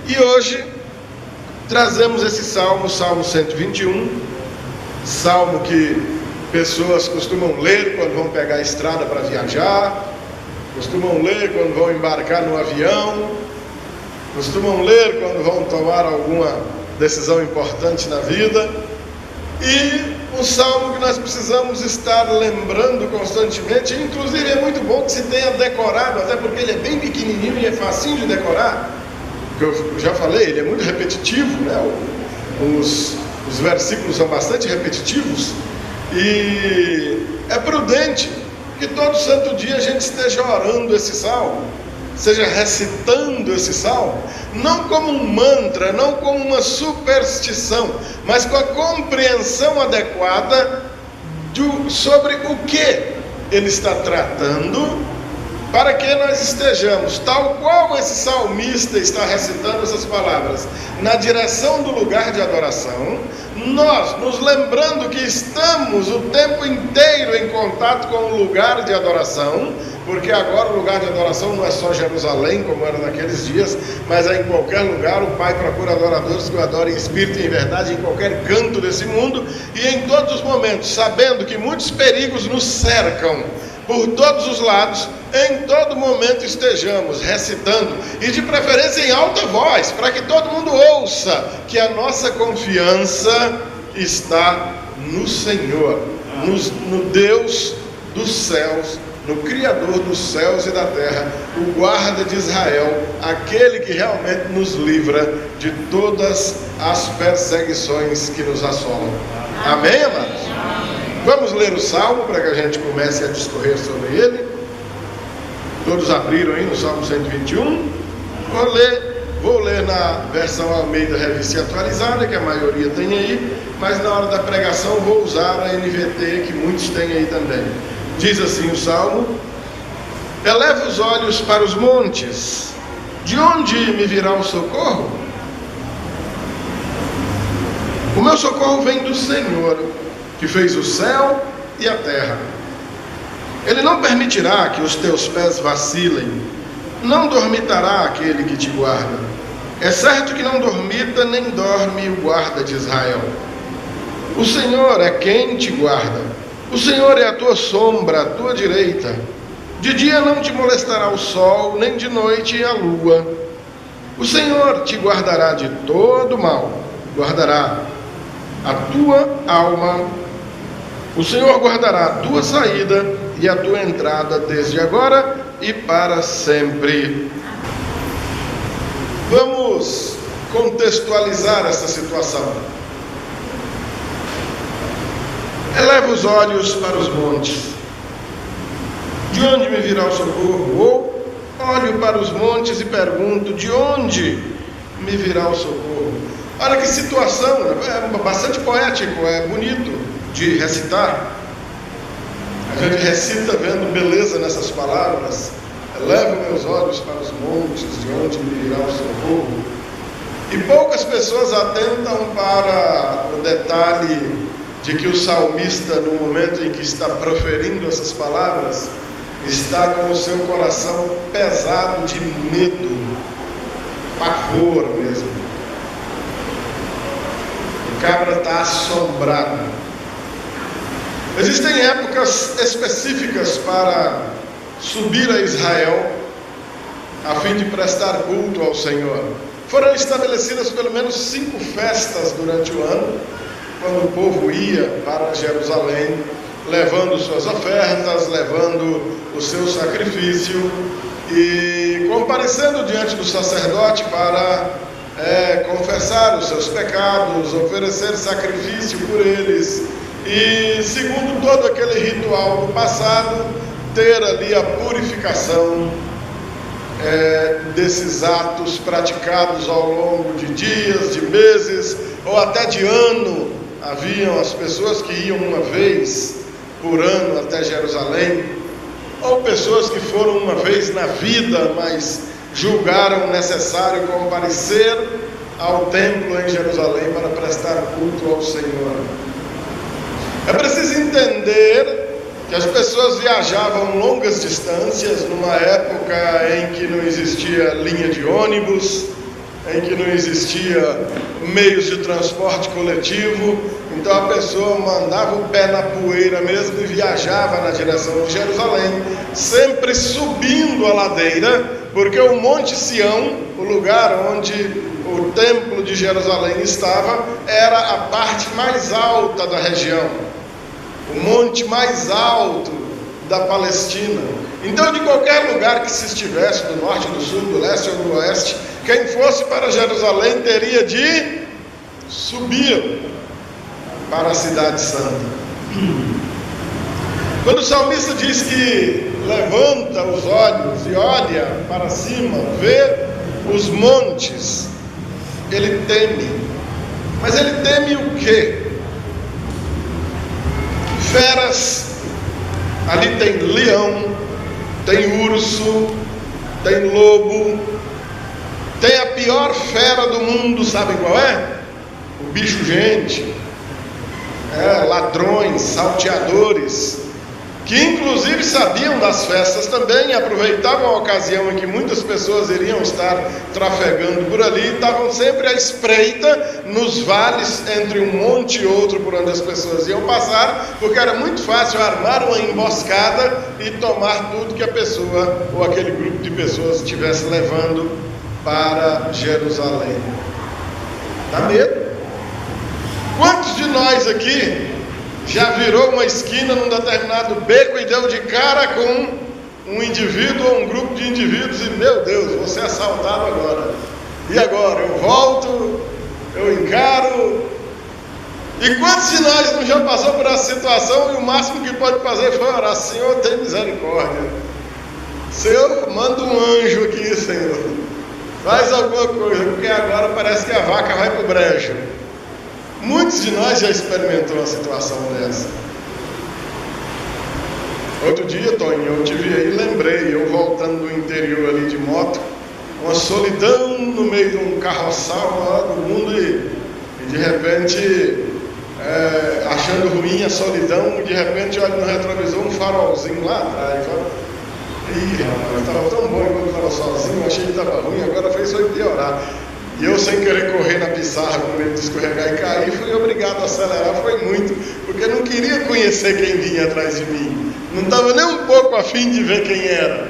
E hoje trazemos esse salmo, Salmo 121, salmo que pessoas costumam ler quando vão pegar a estrada para viajar, costumam ler quando vão embarcar no avião, costumam ler quando vão tomar alguma decisão importante na vida. E um salmo que nós precisamos estar lembrando constantemente, inclusive é muito bom que se tenha decorado, até porque ele é bem pequenininho e é facinho de decorar. Eu já falei, ele é muito repetitivo, né? Os versículos são bastante repetitivos, e é prudente que todo santo dia a gente esteja orando esse salmo, seja recitando esse salmo, não como um mantra, não como uma superstição, mas com a compreensão adequada sobre o que ele está tratando, para que nós estejamos, tal qual esse salmista está recitando essas palavras, na direção do lugar de adoração, nós nos lembrando que estamos o tempo inteiro em contato com o lugar de adoração, porque agora o lugar de adoração não é só Jerusalém, como era naqueles dias, mas é em qualquer lugar. O Pai procura adoradores que o adorem em espírito e em verdade, em qualquer canto desse mundo, e em todos os momentos, sabendo que muitos perigos nos cercam por todos os lados, em todo momento estejamos recitando, e de preferência em alta voz, para que todo mundo ouça que a nossa confiança está no Senhor, no Deus dos céus, no Criador dos céus e da terra, o guarda de Israel, aquele que realmente nos livra de todas as perseguições que nos assolam. Amém, amados? Vamos ler o Salmo para que a gente comece a discorrer sobre ele. Todos abriram aí no Salmo 121. Vou ler na versão Almeida Revista Atualizada, que a maioria tem aí, mas na hora da pregação vou usar a NVT, que muitos têm aí também. Diz assim o Salmo: eleva os olhos para os montes, de onde me virá o socorro? O meu socorro vem do Senhor, que fez o céu e a terra. Ele não permitirá que os teus pés vacilem, não dormitará aquele que te guarda. É certo que não dormita nem dorme o guarda de Israel. O Senhor é quem te guarda, o Senhor é a tua sombra, a tua direita. De dia não te molestará o sol, nem de noite a lua. O Senhor te guardará de todo mal, guardará a tua alma. O Senhor guardará a tua saída e a tua entrada desde agora e para sempre. Vamos contextualizar essa situação. Eleva os olhos para os montes. De onde me virá o socorro? Ou olho para os montes e pergunto: de onde me virá o socorro? Olha que situação, é bastante poético, é bonito de recitar. A gente recita vendo beleza nessas palavras. Eleva meus olhos para os montes, de onde me virá o socorro. E poucas pessoas atentam para o detalhe de que o salmista, no momento em que está proferindo essas palavras, está com o seu coração pesado de medo, pavor mesmo. O cabra está assombrado. Existem épocas específicas para subir a Israel a fim de prestar culto ao Senhor. Foram estabelecidas pelo menos 5 festas durante o ano, quando o povo ia para Jerusalém, levando suas ofertas, levando o seu sacrifício e comparecendo diante do sacerdote para confessar os seus pecados, oferecer sacrifício por eles e, segundo todo aquele ritual do passado, ter ali a purificação desses atos praticados ao longo de dias, de meses ou até de ano. Haviam as pessoas que iam uma vez por ano até Jerusalém, ou pessoas que foram uma vez na vida, mas julgaram necessário comparecer ao templo em Jerusalém para prestar culto ao Senhor. É preciso entender que as pessoas viajavam longas distâncias numa época em que não existia linha de ônibus, em que não existia meios de transporte coletivo, então a pessoa mandava o pé na poeira mesmo e viajava na direção de Jerusalém, sempre subindo a ladeira, porque o Monte Sião, o lugar onde o templo de Jerusalém estava, era a parte mais alta da região, o monte mais alto da Palestina. Então, de qualquer lugar que se estivesse, do norte, do sul, do leste ou do oeste, quem fosse para Jerusalém teria de subir para a cidade santa. Quando o salmista diz que levanta os olhos e olha para cima, vê os montes, ele teme. Mas ele teme o quê? Feras. Ali tem leão, tem urso, tem lobo, tem a pior fera do mundo, sabem qual é? O bicho gente, ladrões, salteadores, que inclusive sabiam das festas também, aproveitavam a ocasião em que muitas pessoas iriam estar trafegando por ali, estavam sempre à espreita nos vales entre um monte e outro por onde as pessoas iam passar, porque era muito fácil armar uma emboscada e tomar tudo que a pessoa ou aquele grupo de pessoas estivesse levando para Jerusalém. Dá medo? Quantos de nós aqui já virou uma esquina num determinado beco e deu de cara com um indivíduo ou um grupo de indivíduos e, meu Deus, vou ser assaltado agora. E agora? Eu volto, eu encaro. E quantos de nós não já passou por essa situação e o máximo que pode fazer foi orar: Senhor, tem misericórdia. Senhor, manda um anjo aqui, Senhor. Faz alguma coisa, porque agora parece que a vaca vai para o brejo. Muitos de nós já experimentou uma situação dessa. Outro dia, Tonho, eu te vi aí, lembrei, eu voltando do interior ali de moto, uma solidão no meio de um carroçal lá do mundo e de repente, achando ruim a solidão, de repente olha no retrovisor um farolzinho lá atrás. Ih, rapaz, estava tão bom enquanto estava sozinho, achei que estava ruim, agora fez foi piorar. E eu, sem querer correr na pissarra com medo de escorregar e cair, fui obrigado a acelerar, foi muito, porque eu não queria conhecer quem vinha atrás de mim, não estava nem um pouco a fim de ver quem era.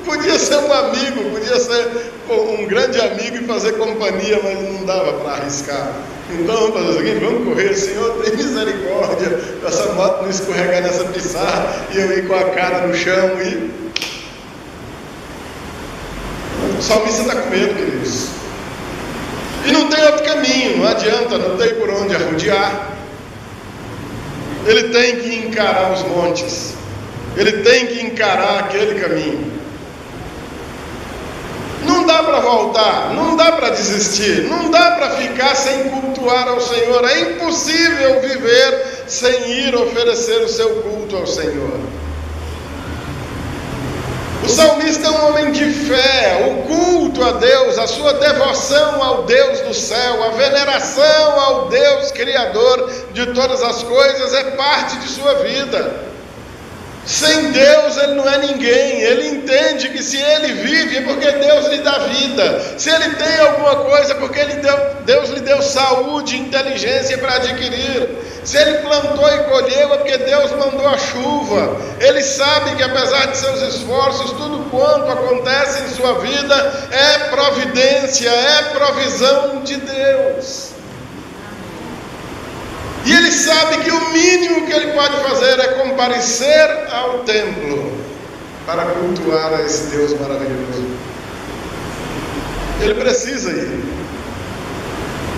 Podia ser um amigo, podia ser um grande amigo e fazer companhia, mas não dava para arriscar. Então vamos fazer o seguinte: vamos correr, Senhor, tem misericórdia, essa moto não escorregar nessa pissarra e eu ir com a cara no chão e... O salmista está com medo, queridos. E não tem outro caminho, não adianta, não tem por onde arrodear. Ele tem que encarar os montes, ele tem que encarar aquele caminho. Não dá para voltar, não dá para desistir, não dá para ficar sem cultuar ao Senhor. É impossível viver sem ir oferecer o seu culto ao Senhor. O salmista é um homem de fé. O culto a Deus, a sua devoção ao Deus do céu, a veneração ao Deus Criador de todas as coisas é parte de sua vida. Sem Deus ele não é ninguém. Ele entende que se ele vive é porque Deus lhe dá vida. Se ele tem alguma coisa é porque Deus lhe deu saúde e inteligência para adquirir. Se ele plantou e colheu é porque Deus mandou a chuva. Ele sabe que apesar de seus esforços, tudo quanto acontece em sua vida é providência, é provisão de Deus. E ele sabe que o mínimo que ele pode fazer é comparecer ao templo para cultuar a esse Deus maravilhoso. Ele precisa ir.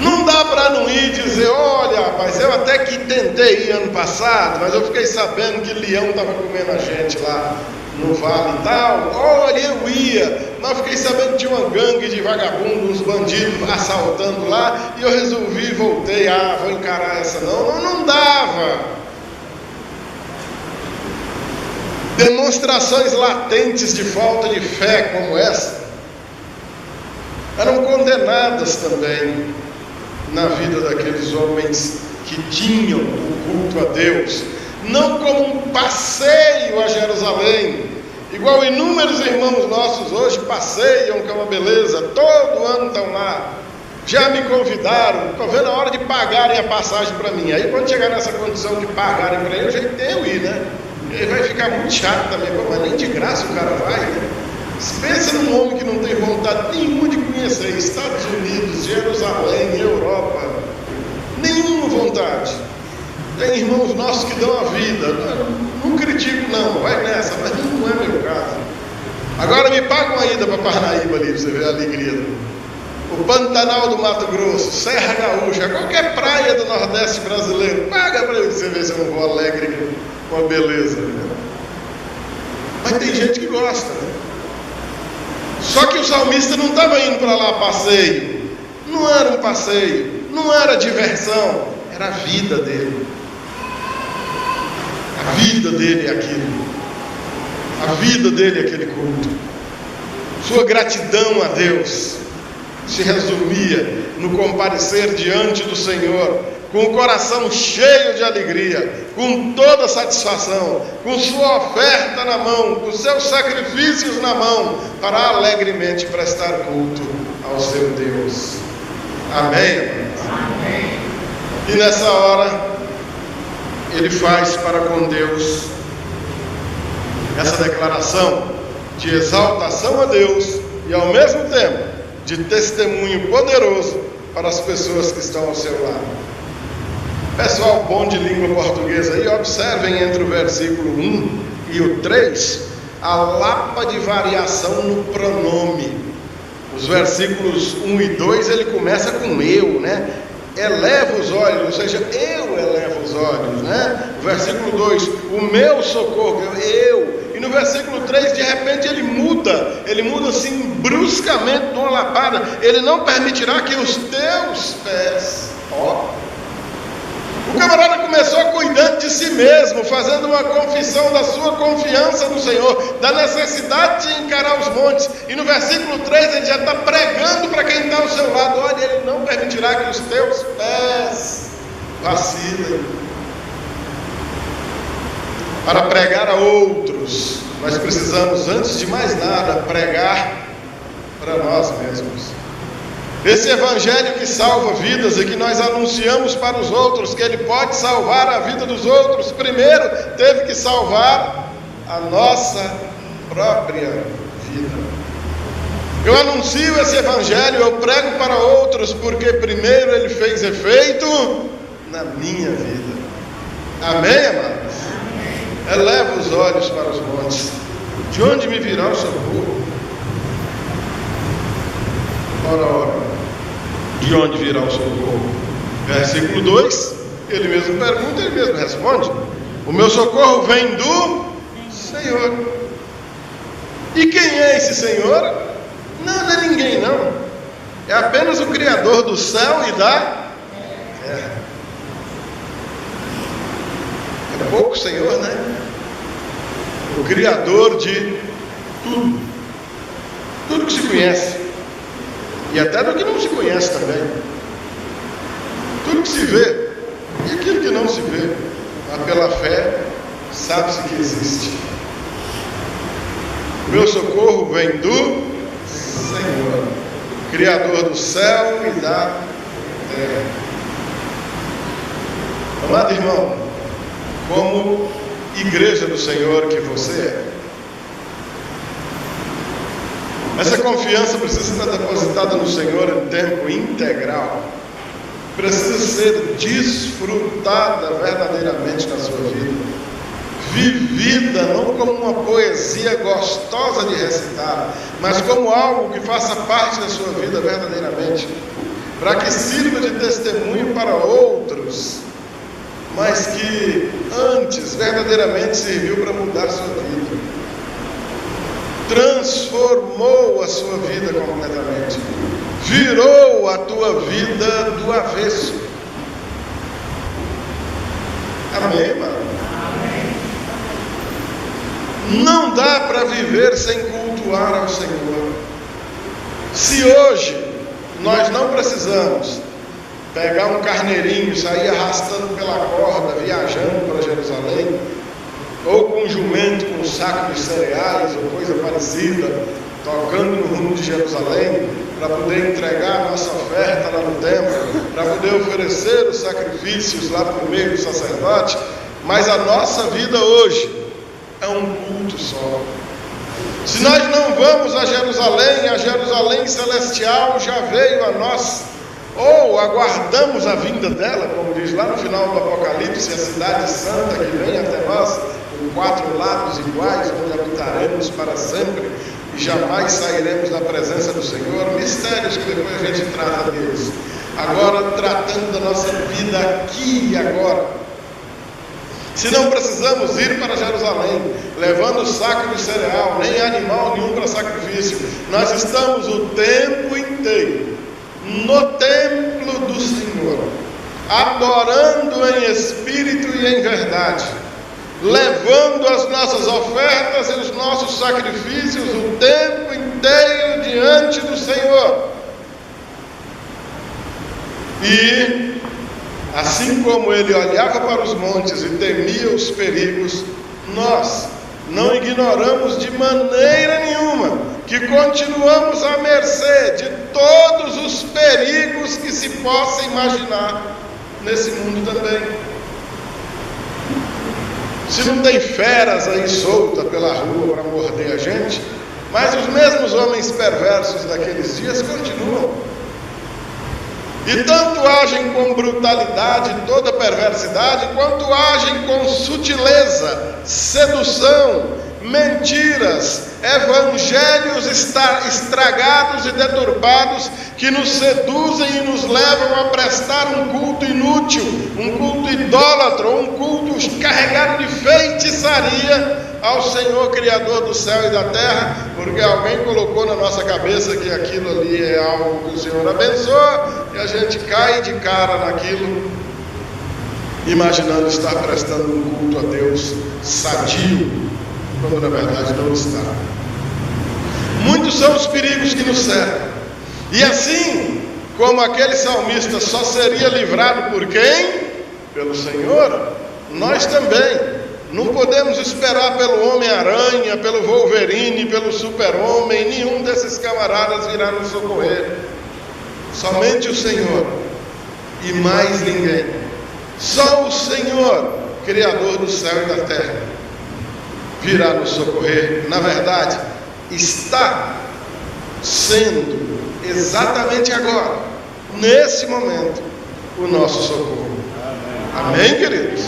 Não dá para não ir e dizer: olha, rapaz, eu até que tentei ir ano passado, mas eu fiquei sabendo que leão estava comendo a gente lá no vale e tal. Olha, eu ia, mas fiquei sabendo que tinha uma gangue de vagabundos, uns bandidos assaltando lá, e eu resolvi e voltei. Vou encarar essa não dava. Demonstrações latentes de falta de fé como essa eram condenadas também na vida daqueles homens que tinham o culto a Deus, não como um passeio a Jerusalém, igual inúmeros irmãos nossos hoje passeiam, que é uma beleza, todo ano estão lá. já me convidaram, estou vendo a hora de pagarem a passagem para mim. Aí quando chegar nessa condição de pagarem para ele, eu já tenho ir, né? Ele vai ficar muito chato também, mas nem de graça o cara vai, né? Pensa num homem que não tem vontade nenhuma de conhecer Estados Unidos, Jerusalém, Europa, nenhuma vontade. Tem irmãos nossos que dão a vida, não critico não, vai nessa, mas não é meu caso. Agora me paga uma ida para Parnaíba ali, para você ver a alegria. O Pantanal do Mato Grosso, Serra Gaúcha, qualquer praia do Nordeste brasileiro, paga para você ver se eu não vou alegre com a beleza. Né? Mas tem gente que gosta, né? Só que o salmista não estava indo para lá a passeio, não era um passeio, não era diversão, era a vida dele. A vida dele é aquilo, a vida dele é aquele culto. Sua gratidão a Deus se resumia no comparecer diante do Senhor, com o coração cheio de alegria, com toda satisfação, com sua oferta na mão, com seus sacrifícios na mão, para alegremente prestar culto ao seu Deus. Amém? Amém. E nessa hora, ele faz para com Deus essa declaração de exaltação a Deus e ao mesmo tempo de testemunho poderoso para as pessoas que estão ao seu lado. Pessoal bom de língua portuguesa aí, observem entre o versículo 1 e o 3 a lapa de variação no pronome. Os versículos 1 e 2 ele começa com eu, né? Eleva os olhos, ou seja, eu elevo os olhos, né? O versículo 2, o meu socorro, eu. E no versículo 3, de repente ele muda assim bruscamente, de uma lapada. Ele não permitirá que os teus pés, O camarada começou cuidando de si mesmo, fazendo uma confissão da sua confiança no Senhor, da necessidade de encarar os montes. E no versículo 3 ele já está pregando para quem está ao seu lado: olha, ele não permitirá que os teus pés vacilem. Para pregar a outros, nós precisamos, antes de mais nada, pregar para nós mesmos. Esse evangelho que salva vidas e que nós anunciamos para os outros, que ele pode salvar a vida dos outros, primeiro teve que salvar a nossa própria vida. Eu anuncio esse evangelho, eu prego para outros, porque primeiro ele fez efeito na minha vida. Amém, amados? Eleva os olhos para os montes. De onde me virá o socorro? Ora. De onde virá o socorro? Versículo 2, ele mesmo pergunta, ele mesmo responde: o meu socorro vem do Senhor. E quem é esse Senhor? Não é ninguém não. É apenas o Criador do céu e da terra. É pouco Senhor, né? O Criador de tudo. Tudo que se conhece. E até do que não se conhece também. Tudo que se vê e aquilo que não se vê, mas pela fé sabe-se que existe. O meu socorro vem do Senhor, Criador do céu e da terra. Amado irmão, como igreja do Senhor que você é, essa confiança precisa estar depositada no Senhor em tempo integral. Precisa ser desfrutada verdadeiramente na sua vida. Vivida não como uma poesia gostosa de recitar, mas como algo que faça parte da sua vida verdadeiramente. Para que sirva de testemunho para outros, mas que antes verdadeiramente serviu para mudar a sua vida. Transformou a sua vida completamente, virou a tua vida do avesso. Amém, mano? Amém. Não dá para viver sem cultuar ao Senhor. Se hoje nós não precisamos pegar um carneirinho, sair arrastando pela corda, viajando para Jerusalém, ou com um jumento com um saco de cereais ou coisa parecida, tocando no rumo de Jerusalém, para poder entregar a nossa oferta lá para poder oferecer os sacrifícios lá por meio do sacerdote, mas a nossa vida hoje é um culto só. Se nós não vamos a Jerusalém celestial já veio a nós, ou aguardamos a vinda dela, como diz lá no final do Apocalipse, a cidade santa que vem até nós, com 4 lados iguais, onde habitaremos para sempre e jamais sairemos da presença do Senhor. Mistérios que depois a gente trata deles. Agora, tratando da nossa vida aqui e agora. Se não precisamos ir para Jerusalém, levando saco de cereal, nem animal nenhum para sacrifício, nós estamos o tempo inteiro no templo do Senhor, adorando em espírito e em verdade, levando as nossas ofertas e os nossos sacrifícios o tempo inteiro diante do Senhor. E assim como ele olhava para os montes e temia os perigos, nós não ignoramos de maneira nenhuma que continuamos à mercê de todos os perigos que se possa imaginar nesse mundo também. Se não tem feras aí soltas pela rua para morder a gente, mas os mesmos homens perversos daqueles dias continuam. E tanto agem com brutalidade, toda perversidade, quanto agem com sutileza, sedução, mentiras, evangelhos estragados e deturpados, que nos seduzem e nos levam a prestar um culto inútil, um culto idólatra, um culto carregado de feitiçaria ao Senhor Criador do céu e da terra, porque alguém colocou na nossa cabeça que aquilo ali é algo que o Senhor abençoa, e a gente cai de cara naquilo, imaginando estar prestando um culto a Deus sadio, quando na verdade não está. Muitos são os perigos que nos cercam, e assim como aquele salmista só seria livrado por quem? Pelo Senhor, nós também não podemos esperar pelo Homem-Aranha, pelo Wolverine, pelo Super-Homem. Nenhum desses camaradas virá nos socorrer. Somente o Senhor e mais ninguém. Só o Senhor, Criador do céu e da terra, virá nos socorrer. Na verdade, está sendo exatamente agora, nesse momento, o nosso socorro. Amém, queridos?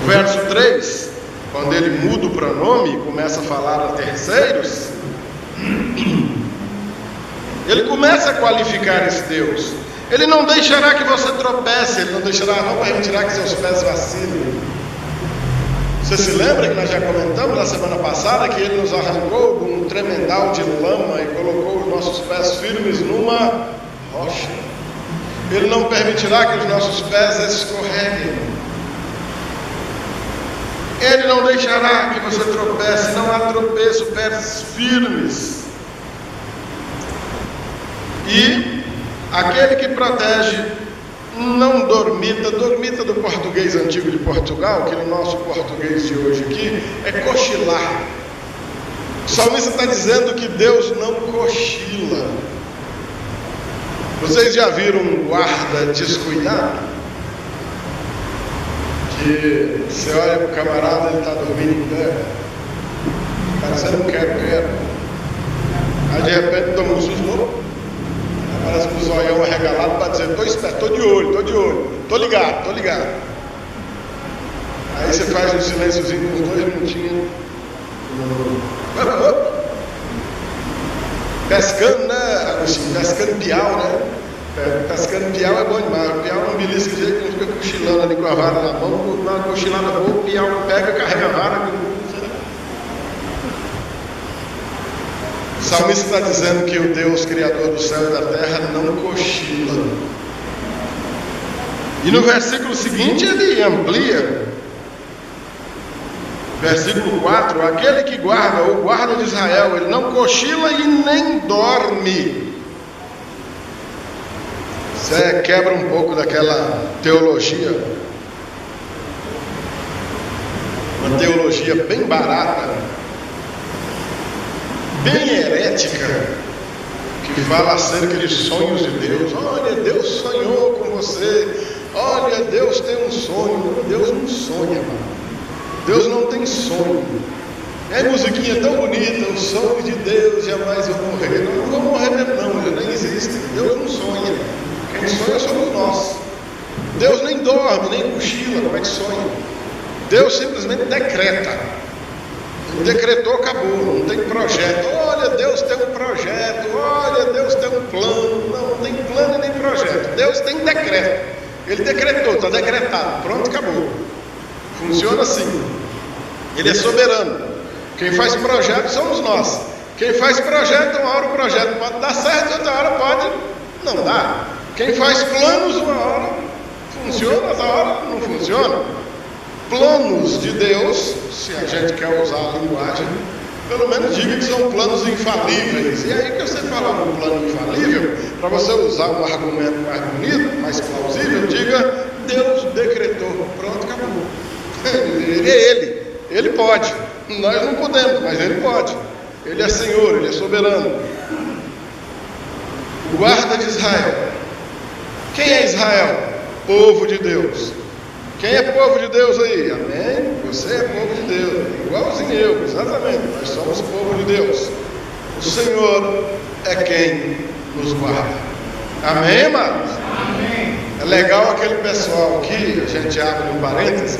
Verso 3, quando ele muda o pronome e começa a falar a terceiros, ele começa a qualificar esse Deus. Ele não deixará que você tropece, ele não permitirá que seus pés vacilem. Você se lembra que nós já comentamos na semana passada que ele nos arrancou de um tremendal de lama e colocou os nossos pés firmes numa rocha. Ele não permitirá que os nossos pés escorreguem. Ele não deixará que você tropece, não há tropeço, pés firmes. E aquele que protege, não dormita do português antigo de Portugal, que no nosso português de hoje aqui, é cochilar. O salmista está dizendo que Deus não cochila. Vocês já viram um guarda descuidado? Que você olha para o camarada, ele está dormindo em pé, parecendo um quero. Aí de repente toma um susto, parece com o zoião arregalado para dizer: estou esperto, estou de olho, estou ligado. Aí você faz um silênciozinho por 2 minutinhos, pescando, né, Agostinho? Pescando piau, né? Pescando piau é bom demais. O piau não belisca de jeito, não fica cochilando ali com a vara na mão, dá uma cochilada boa, o piau pega, carrega a vara. O salmista está dizendo que o Deus Criador do céu e da terra não cochila. E no versículo seguinte ele amplia. Versículo 4: aquele que guarda, o guarda de Israel, ele não cochila e nem dorme. Você quebra um pouco daquela teologia, uma teologia bem barata, bem herética, que fala acerca de sonhos de Deus. Olha, Deus você: olha, Deus tem um sonho. Deus não sonha, mano. Deus não tem sonho. É musiquinha tão bonita: o sonho de Deus jamais vai morrer. Não vou morrer mesmo não, ele nem existe. Deus não sonha. Quem sonha somos nós. Deus nem dorme, nem cochila. Como é que sonha? Deus simplesmente decreta. Ele decretou, acabou. Não tem projeto. Olha, Deus tem um projeto. Olha, Deus tem um plano. Não tem plano nem projeto. Deus tem decreto. Ele decretou, está decretado. Pronto, acabou. Funciona assim. Ele é soberano. Quem faz projeto somos nós. Quem faz projeto, uma hora o projeto pode dar certo, outra hora pode não dar. Quem faz planos, uma hora funciona, outra hora não funciona. Planos de Deus, se a gente quer usar a linguagem, pelo menos diga que são planos infalíveis. E aí que você fala um plano infalível, para você usar um argumento mais bonito, mais plausível, diga: Deus decretou. Pronto, acabou. Ele é Ele. Ele pode. Nós não podemos, mas Ele pode. Ele é Senhor, Ele é soberano. O guarda de Israel. Quem é Israel? Povo de Deus. Quem é povo de Deus aí? Amém? Você é povo de Deus. Igualzinho eu, exatamente. Nós somos povo de Deus. O Senhor é quem nos guarda. Amém, amados? Amém. É legal aquele pessoal aqui, a gente abre um parêntese,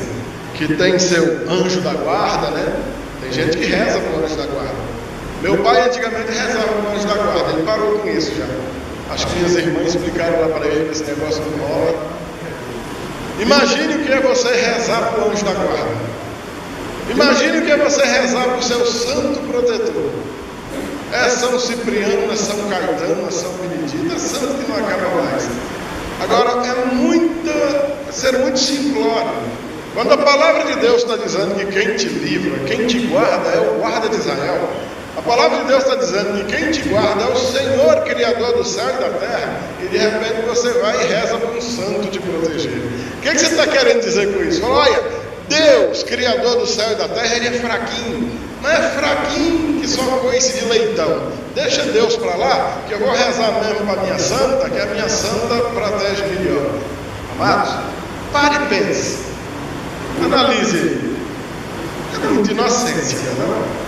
que tem seu anjo da guarda, né? Tem gente que reza para o anjo da guarda. Meu pai antigamente rezava para o anjo da guarda, ele parou com isso já. Acho que minhas irmãs explicaram lá para ele: esse negócio não rola. Imagine o que é você rezar para o anjo da guarda. Imagine o que é você rezar para o seu santo protetor. É São Cipriano, é São Caetano, é São Benedito, é santo que não acaba mais. Agora, ser muito simplório. Quando a palavra de Deus está dizendo que quem te livra, quem te guarda é o guarda de Israel, a palavra de Deus está dizendo que quem te guarda é o Senhor, Criador do céu e da terra, e de repente você vai e reza para um santo te proteger. O que você está querendo dizer com isso? Olha, Deus, Criador do céu e da terra, Ele é fraquinho. Não é fraquinho que só coice de leitão. Deixa Deus para lá, que eu vou rezar mesmo para a minha santa, que a minha santa protege melhor. Amados, pare e pense. Analise. É muito inocência, não?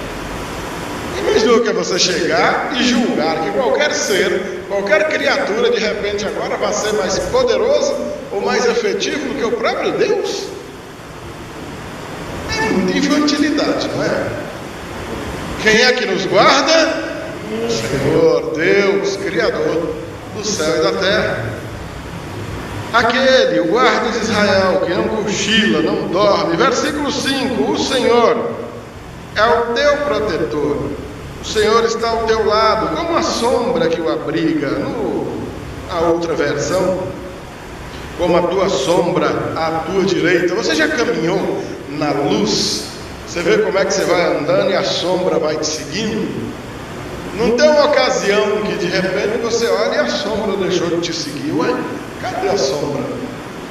Imaginou que é você chegar e julgar que qualquer ser, qualquer criatura, de repente agora vai ser mais poderoso ou mais efetivo do que o próprio Deus? É muita infantilidade, não é? Quem é que nos guarda? O Senhor, Deus, Criador do céu e da terra. Aquele, o guarda de Israel, que não cochila, não dorme. Versículo 5: o Senhor é o teu protetor. O Senhor está ao teu lado, como a sombra que o abriga. A outra versão, como a tua sombra à tua direita. Você já caminhou na luz? Você vê como é que você vai andando e a sombra vai te seguindo? Não tem uma ocasião que de repente você olha e a sombra deixou de te seguir. Ué, cadê a sombra?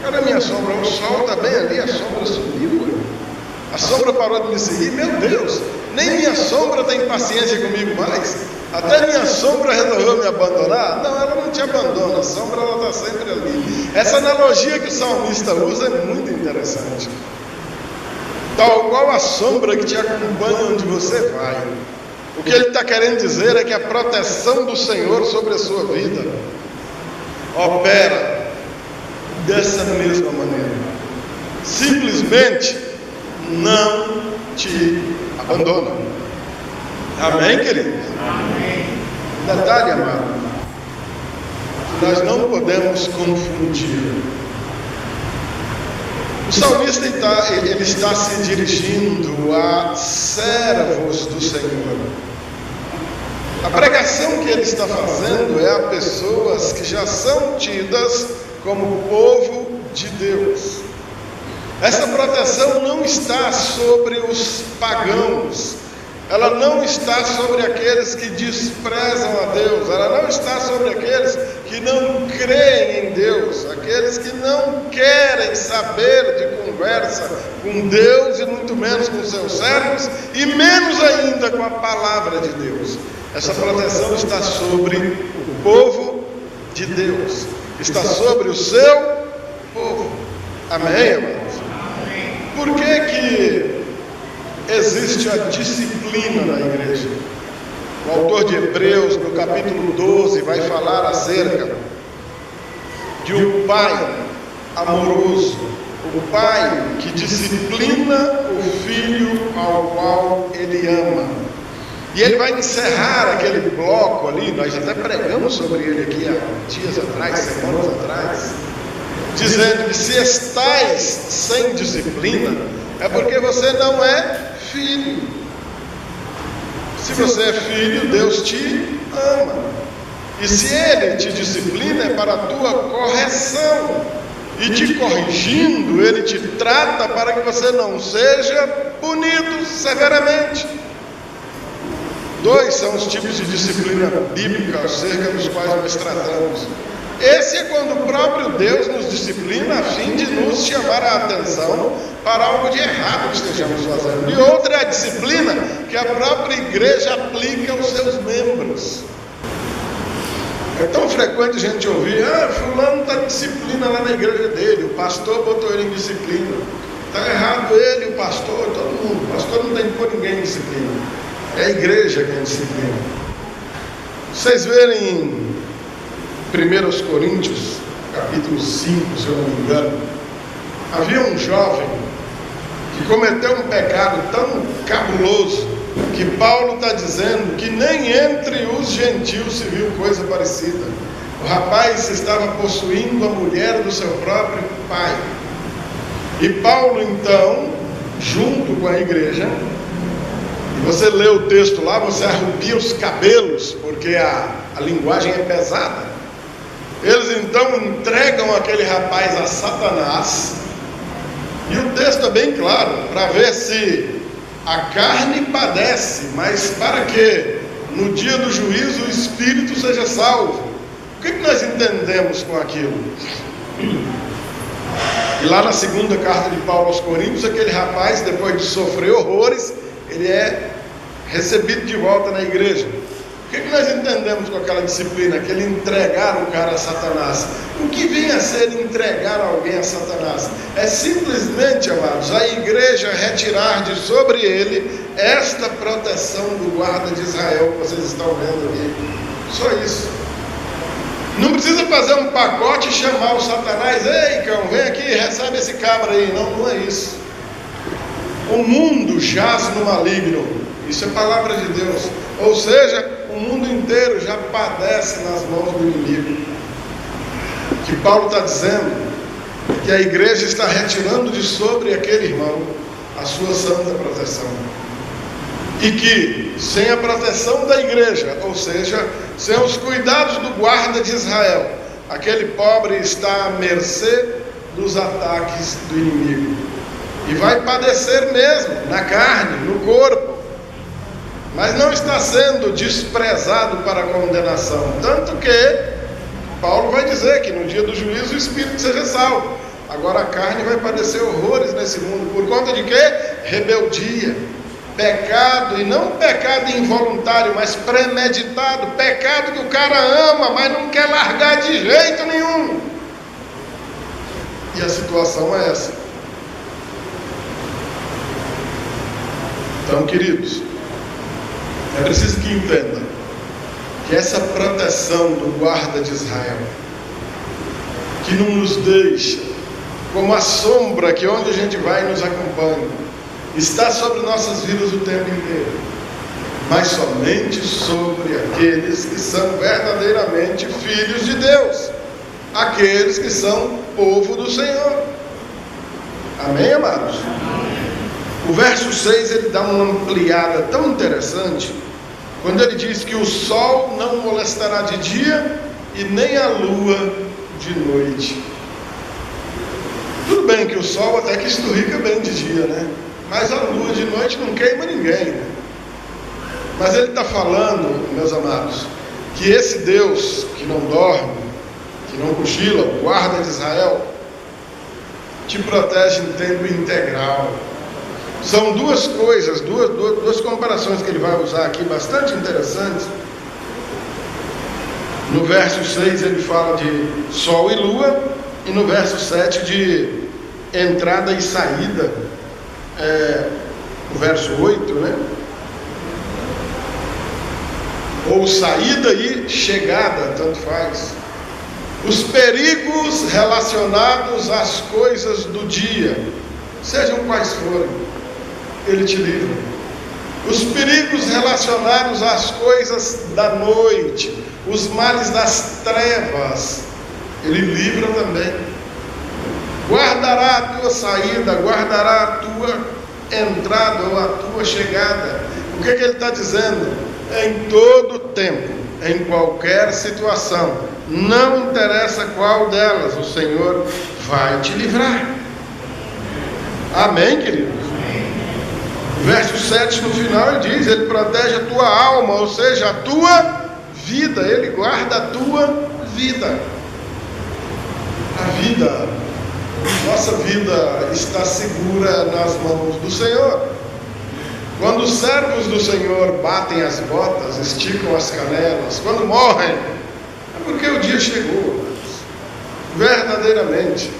Cadê a minha sombra? O sol está bem ali, a sombra sumiu. Ué. A sombra parou de me seguir. Meu Deus, nem minha sombra tem paciência comigo mais. Até minha sombra resolveu me abandonar. Não, ela não te abandona, a sombra ela está sempre ali. Essa analogia que o salmista usa é muito interessante. Tal qual a sombra que te acompanha onde você vai. O que ele está querendo dizer é que a proteção do Senhor sobre a sua vida opera dessa mesma maneira. Simplesmente não te abandona. Amém, querido? Amém. Detalhe, amado, nós não podemos confundir. O salmista ele está se dirigindo a servos do Senhor. A pregação que ele está fazendo é a pessoas que já são tidas como povo de Deus. Essa proteção não está sobre os pagãos, ela não está sobre aqueles que desprezam a Deus, ela não está sobre aqueles que não creem em Deus, aqueles que não querem saber de conversa com Deus e muito menos com seus servos e menos ainda com a palavra de Deus. Essa proteção está sobre o povo de Deus está sobre o seu povo. Amém, amados? Por que existe a disciplina na igreja? O autor de Hebreus, no capítulo 12, vai falar acerca de um pai amoroso, o pai que disciplina o filho ao qual ele ama. E ele vai encerrar aquele bloco ali, nós até pregamos sobre ele aqui há dias atrás, semanas atrás, dizendo que se estais sem disciplina, é porque você não é filho. Se você é filho, Deus te ama. E se Ele te disciplina, é para a tua correção. E te corrigindo, Ele te trata para que você não seja punido severamente. Dois são os tipos de disciplina bíblica acerca dos quais nós tratamos. Esse é quando o próprio Deus nos disciplina a fim de nos chamar a atenção para algo de errado que estejamos fazendo. E outra é a disciplina que a própria igreja aplica aos seus membros. É tão frequente a gente ouvir: fulano está em disciplina lá na igreja dele, o pastor botou ele em disciplina. Está errado ele, o pastor, todo mundo. O pastor não tem que pôr ninguém em disciplina. É a igreja que é disciplina. Vocês verem em 1 Coríntios, capítulo 5, se eu não me engano, havia um jovem que cometeu um pecado tão cabuloso que Paulo está dizendo que nem entre os gentios se viu coisa parecida. O rapaz estava possuindo a mulher do seu próprio pai. E Paulo então, junto com a igreja, e você lê o texto lá, você arrepia os cabelos, porque a linguagem é pesada. Eles então entregam aquele rapaz a Satanás, e o texto é bem claro, para ver se a carne padece, mas para que no dia do juízo o espírito seja salvo. O que nós entendemos com aquilo? E lá na segunda carta de Paulo aos Coríntios, aquele rapaz, depois de sofrer horrores, ele é recebido de volta na igreja. O que nós entendemos com aquela disciplina? Aquele entregar o cara a Satanás. O que vem a ser entregar alguém a Satanás? É simplesmente, amados, a igreja retirar de sobre ele esta proteção do guarda de Israel que vocês estão vendo ali. Só isso. Não precisa fazer um pacote e chamar o Satanás: ei, cão, vem aqui, recebe esse cabra aí. Não, não é isso. O mundo jaz no maligno. Isso é palavra de Deus. Ou seja, o mundo inteiro já padece nas mãos do inimigo. O que Paulo está dizendo é que a igreja está retirando de sobre aquele irmão a sua santa proteção. E que sem a proteção da igreja, ou seja, sem os cuidados do guarda de Israel, aquele pobre está à mercê dos ataques do inimigo. E vai padecer mesmo, na carne, no corpo. Mas não está sendo desprezado para a condenação. Tanto que Paulo vai dizer que no dia do juízo o espírito seja salvo. Agora a carne vai padecer horrores nesse mundo. Por conta de quê? Rebeldia, pecado, e não pecado involuntário, mas premeditado. Pecado que o cara ama, mas não quer largar de jeito nenhum. E a situação é essa. Então, queridos, é preciso que entendam que essa proteção do guarda de Israel, que não nos deixa, como a sombra que onde a gente vai nos acompanha, está sobre nossas vidas o tempo inteiro, mas somente sobre aqueles que são verdadeiramente filhos de Deus, aqueles que são povo do Senhor. Amém, amados? O verso 6 ele dá uma ampliada tão interessante, quando ele diz que o sol não molestará de dia e nem a lua de noite. Tudo bem que o sol até que esturrica bem de dia, né? Mas a lua de noite não queima ninguém, né? Mas ele está falando, meus amados, que esse Deus que não dorme, que não cochila, o guarda de Israel, te protege em tempo integral. São duas coisas, duas comparações que ele vai usar aqui, bastante interessantes. No verso 6 ele fala de sol e lua, e no verso 7 de entrada e saída, o verso 8, né? Ou saída e chegada, tanto faz. Os perigos relacionados às coisas do dia, sejam quais forem, Ele te livra. Os perigos relacionados às coisas da noite, os males das trevas, Ele livra também. Guardará a tua saída, guardará a tua entrada ou a tua chegada. O que Ele está dizendo? Em todo tempo, em qualquer situação, não interessa qual delas, o Senhor vai te livrar. Amém, queridos? Verso 7 no final ele diz: Ele protege a tua alma, ou seja, a tua vida. Ele guarda a tua vida. A vida, nossa vida está segura nas mãos do Senhor. Quando os servos do Senhor batem as botas, esticam as canelas, quando morrem, é porque o dia chegou. Verdadeiramente,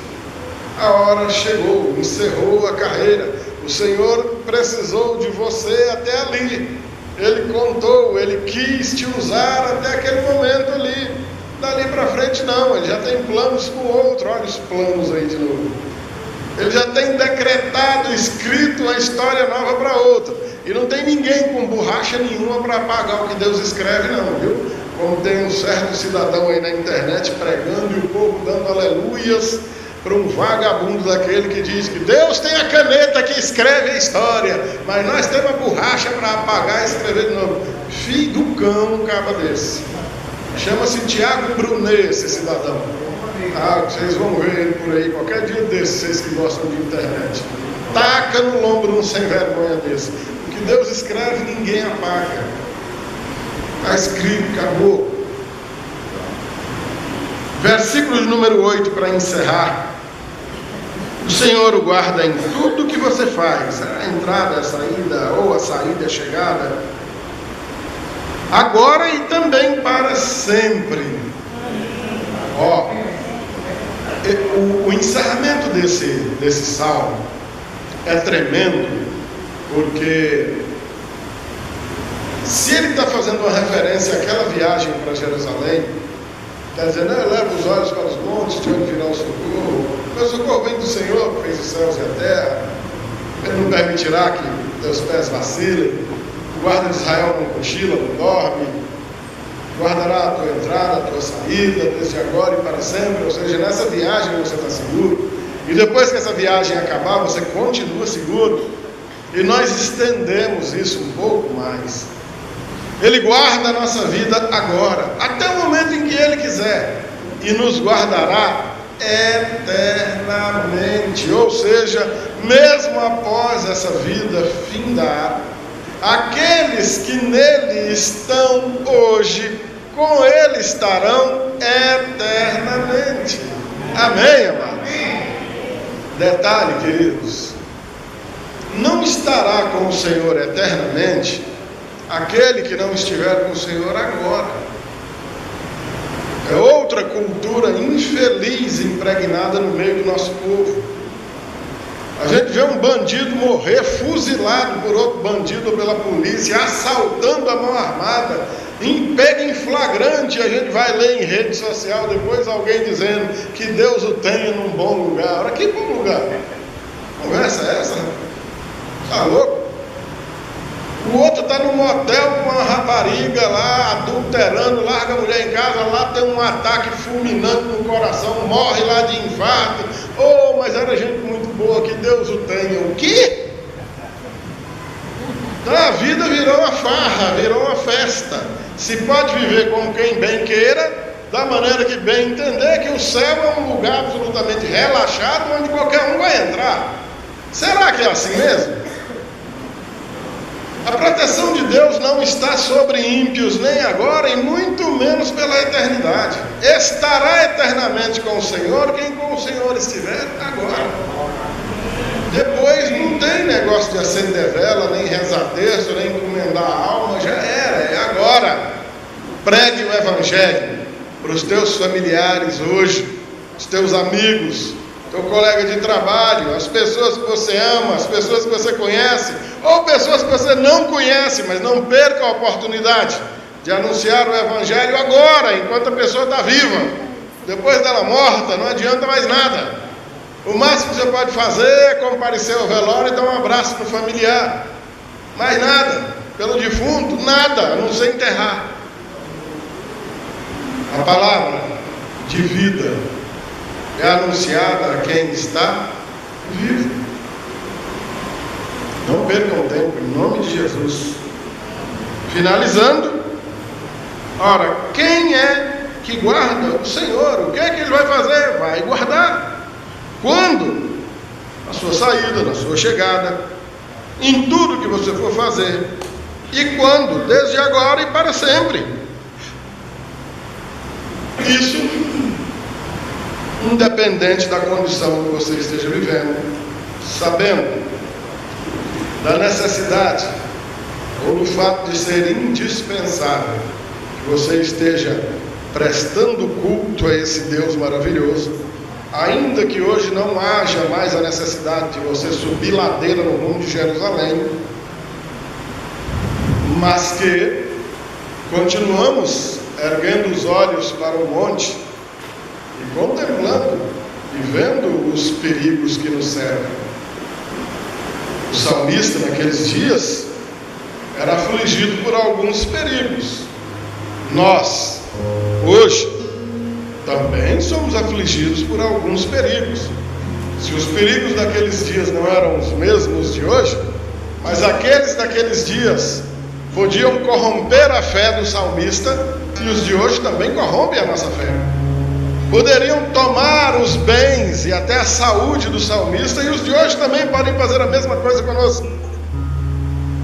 a hora chegou, encerrou a carreira. O Senhor precisou de você até ali. Ele contou, Ele quis te usar até aquele momento ali. Dali para frente não, Ele já tem planos com outro. Olha os planos aí de novo. Ele já tem decretado, escrito uma história nova para outra. E não tem ninguém com borracha nenhuma para apagar o que Deus escreve não, viu? Como tem um certo cidadão aí na internet pregando e o povo dando aleluias para um vagabundo daquele que diz que Deus tem a caneta que escreve a história, mas nós temos a borracha para apagar e escrever de novo. Filho do cão, um caba desse. Chama-se Tiago Brunet, esse cidadão. Vocês vão ver ele por aí qualquer dia desses, vocês que gostam de internet. Taca no lombo um sem vergonha desse. O que Deus escreve, ninguém apaga. Está escrito, acabou. Versículo número 8 para encerrar. O Senhor o guarda em tudo que você faz, a entrada, a saída, ou a saída e a chegada, agora e também para sempre. O encerramento desse salmo é tremendo, porque se ele está fazendo uma referência àquela viagem para Jerusalém, está dizendo, leva os olhos para os montes, de onde virá o socorro. O socorro vem do Senhor, que fez os céus e a terra. Ele não permitirá que teus pés vacilem. O guarda de Israel não cochila, não dorme. Guardará a tua entrada, a tua saída, desde agora e para sempre. Ou seja, nessa viagem você está seguro. E depois que essa viagem acabar, você continua seguro. E nós estendemos isso um pouco mais. Ele guarda a nossa vida agora, até o momento em que Ele quiser, e nos guardará eternamente. Ou seja, mesmo após essa vida findar, aqueles que nele estão hoje, com Ele estarão eternamente. Amém, amados? Detalhe, queridos, não estará com o Senhor eternamente aquele que não estiver com o Senhor agora. É outra cultura infeliz impregnada no meio do nosso povo. A gente vê um bandido morrer fuzilado por outro bandido ou pela polícia, assaltando a mão armada, pega em flagrante. A gente vai ler em rede social depois alguém dizendo que Deus o tenha num bom lugar. Ora, que bom lugar? Conversa é essa? Tá louco? O outro está num motel com uma rapariga lá, adulterando, larga a mulher em casa, lá tem um ataque fulminante no coração, morre lá de infarto. Mas era gente muito boa, que Deus o tenha. O quê? Então a vida virou uma farra, virou uma festa. Se pode viver com quem bem queira, da maneira que bem entender, que o céu é um lugar absolutamente relaxado, onde qualquer um vai entrar. Será que é assim mesmo? A proteção de Deus não está sobre ímpios, nem agora, e muito menos pela eternidade. Estará eternamente com o Senhor quem com o Senhor estiver agora. Depois não tem negócio de acender vela, nem rezar terço, nem encomendar a alma, já era, é agora. Pregue o Evangelho. para os teus familiares hoje, os teus amigos, teu colega de trabalho, as pessoas que você ama, as pessoas que você conhece, ou pessoas que você não conhece, mas não perca a oportunidade de anunciar o Evangelho agora, enquanto a pessoa está viva. Depois dela morta, não adianta mais nada. O máximo que você pode fazer é comparecer ao velório e dar um abraço para o familiar. Mais nada. Pelo defunto, nada, a não ser enterrar. A palavra de vida é anunciada a quem está vivo. Não percam tempo, em nome de Jesus. Finalizando, ora, quem é que guarda o Senhor? O que é que Ele vai fazer? Vai guardar. Quando? Na sua saída, na sua chegada, em tudo que você for fazer. E quando? Desde agora e para sempre. Isso, independente da condição que você esteja vivendo, sabendo da necessidade ou do fato de ser indispensável que você esteja prestando culto a esse Deus maravilhoso, ainda que hoje não haja mais a necessidade de você subir ladeira no rumo de Jerusalém, mas que continuamos erguendo os olhos para o monte e contemplando e vendo os perigos que nos cercam. O salmista naqueles dias era afligido por alguns perigos. Nós, hoje, também somos afligidos por alguns perigos. Se os perigos daqueles dias não eram os mesmos de hoje, mas aqueles daqueles dias podiam corromper a fé do salmista, e os de hoje também corrompem a nossa fé. Poderiam tomar os bens e até a saúde do salmista, e os de hoje também podem fazer a mesma coisa conosco.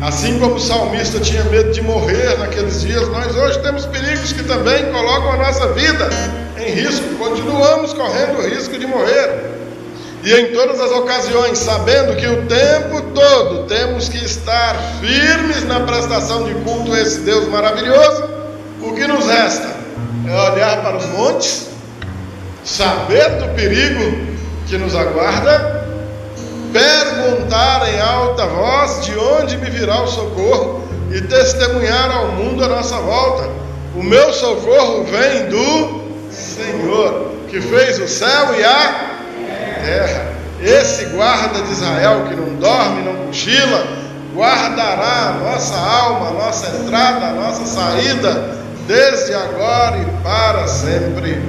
Assim como o salmista tinha medo de morrer naqueles dias, nós hoje temos perigos que também colocam a nossa vida em risco. Continuamos correndo o risco de morrer. E em todas as ocasiões, sabendo que o tempo todo temos que estar firmes na prestação de culto a esse Deus maravilhoso, o que nos resta é olhar para os montes, saber do perigo que nos aguarda, perguntar em alta voz de onde me virá o socorro e testemunhar ao mundo à nossa volta: o meu socorro vem do Senhor, que fez o céu e a terra. Esse guarda de Israel que não dorme, não cochila, guardará a nossa alma, a nossa entrada, a nossa saída, desde agora e para sempre.